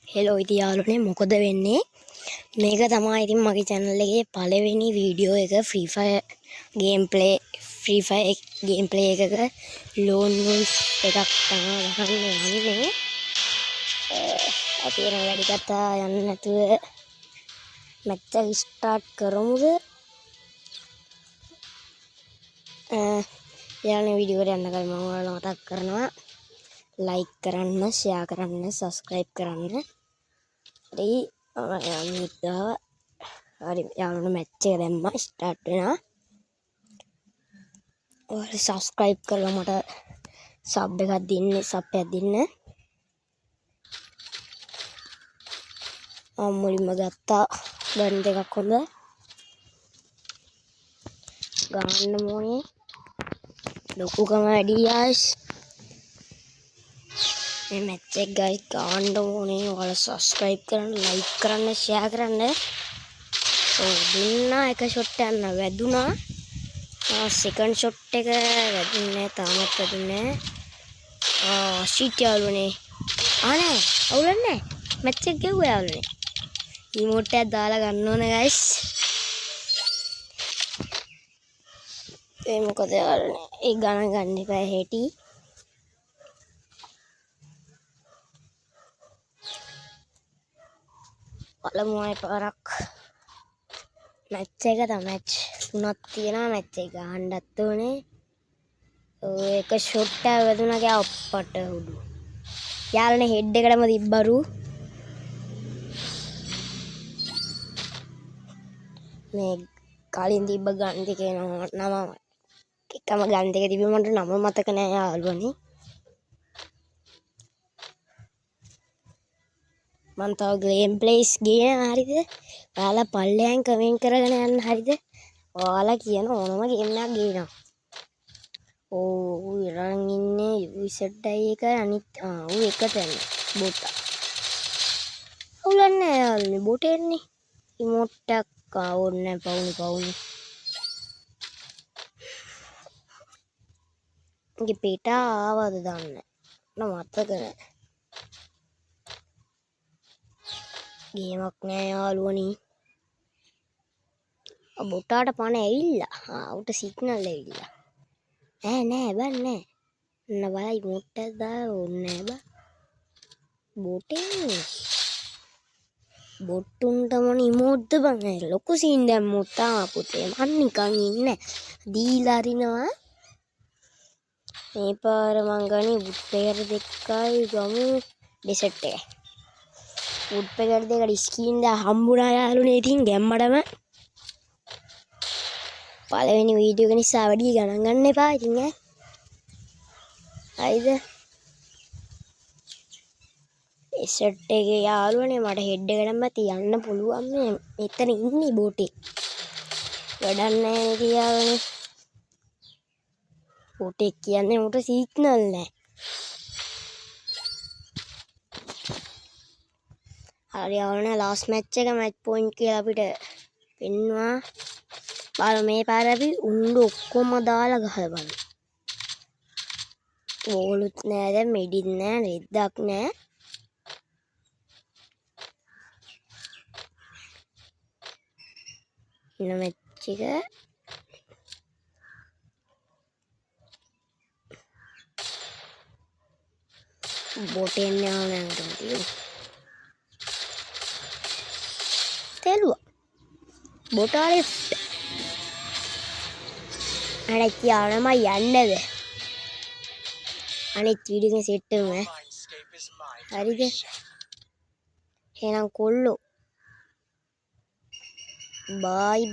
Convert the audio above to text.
hello ඉතින් යාළුවනේ මොකද වෙන්නේ මේක තමයි ඉතින් මගේ channel එකේ පළවෙනි වීඩියෝ එක Free Fire gameplay එකක lone wolf එකක් තමයි ගහන්න යන්නේ අපි එන වැඩි කතා යන්නේ නැතුව මැච් එක ස්ටාර්ට් කරමුද යාළුවනේ වීඩියෝ එකට යන්න කලින් මම ඔයාලට මතක් කරනවා like කරන්න share කරන්න subscribe කරන්න හරි යාළුවනේ මැච් එක දැම්මා ස්ටාර්ට් වෙනවා ඔයාලා subscribe කරලා මට sub එකක් දෙන්න මුලින්ම ගත්තා ගන් දෙකක් හොඳ ගන්න ඕනේ ලොකුකම වැඩි guys මේ මැච් එක guys ගන්න ඕනේ ඔයාලා subscribe කරන්න like කරන්න share කරන්න දුන්නා එක shot යන වැදුනා second shot එක වැදුන්නේ තාමත් වැදුන්නේ shit යාළුවනේ නෑ අවුලන්නේ මැච් එක ගෙවුවා යාළුවනේ emote එකක් දාලා ගන්න ඕනේ guys ඒ මොකද යාළුවනේ ඒ ගණන් ගන්න එපා හෙටි පළමුවයි පාරක් මැච් එක තමයි මැච් තුනක් තියෙනවා මැච් එක ගහන්නත් ඕනේ ඔය එක ෂොට් එක වැදුනා ගියා අප්පට උඩු යාළුවනේ හෙඩ් එකටම තිබ්බරු මේ කලින් තිබ්බ ගන් දෙකේ නම එකම ගන් දෙක තිබ්බ මට නම මතක නෑ යාළුවනේ මම තව ගේම්ප්ලේස් ගේන හරිද ඔයාලා පල්ලෙයන් කමෙන්ට් කරගෙන යන්න හරිද ඔයාලා කියන ඕනම ගේම් එකක් ගේනවා ඌ ඉරන් ඉන්නේ විසට්ටයි එක අනිත් ඌ එක තැන බොට් අවුලන්නේ යාළුවනේ බොට් එන්නේ ඉමෝට් එකක් ඕනේ පවුනි ඉගේ පිටා ආවද දන්නේ නැහැ මතක නැහැ ගේමක් නෑ යාළුවනේ බොටාට පණ ඇවිල්ලා උට සිග්නල් ඇවිල්ලා නෑ බෑ නෑ ඉමෝට් එකක් දාලා ඕනේ නෑ බා බොටේ බොට්ටුන්ට මොන ඉමෝට්ද බං ලොකු සීන් දැම්මොත් පුතේ මං නිකන් ඉන්නේ දීලා අරිනවා මේ පාර මං ගනි වුඩ් පෙකර් දෙකයි ගමු ඩෙසර්ට් එක වුඩ් පෙකර් දෙකට ස්කින් දා හම්බුණා යාළුවනේ ඉතින් ගැම්මඩම පළවෙනි වීඩියෝ එක නිසා වැඩි ගණන් ගන්න එපා ඉතින් හරිද ඩෙසර්ට් එකේ යාළුවනේ මට හෙඩ් එකටම තියන්න පුළුවන් මේ මෙතන ඉන්නේ බෝටේ වැඩක් නැහැ නේද යාළුවනේ බෝටේ කියන්නේ උට සිග්නල් නැහැ හරි යාළුවනේ ලාස්ට් මැච් එක මැච් පොයින්ට් කියලා අපිට පෙන්නවා බලමු මේ පාර අපි උණ්ඩු ඔක්කොම දාලා ගහලා බලමු බෝලුත් නෑ දැන් මෙඩිත් නෑ රෙද්දක් නෑ ඉන්න මැච් එක බොටෙන් යනවා මම තෙලුවා බොටාලේ අර කියනම යන්නද අනිත් වීඩියෝ එක සෙට් වෙමු හරිද එහෙනම් කොල්ලෝ බයි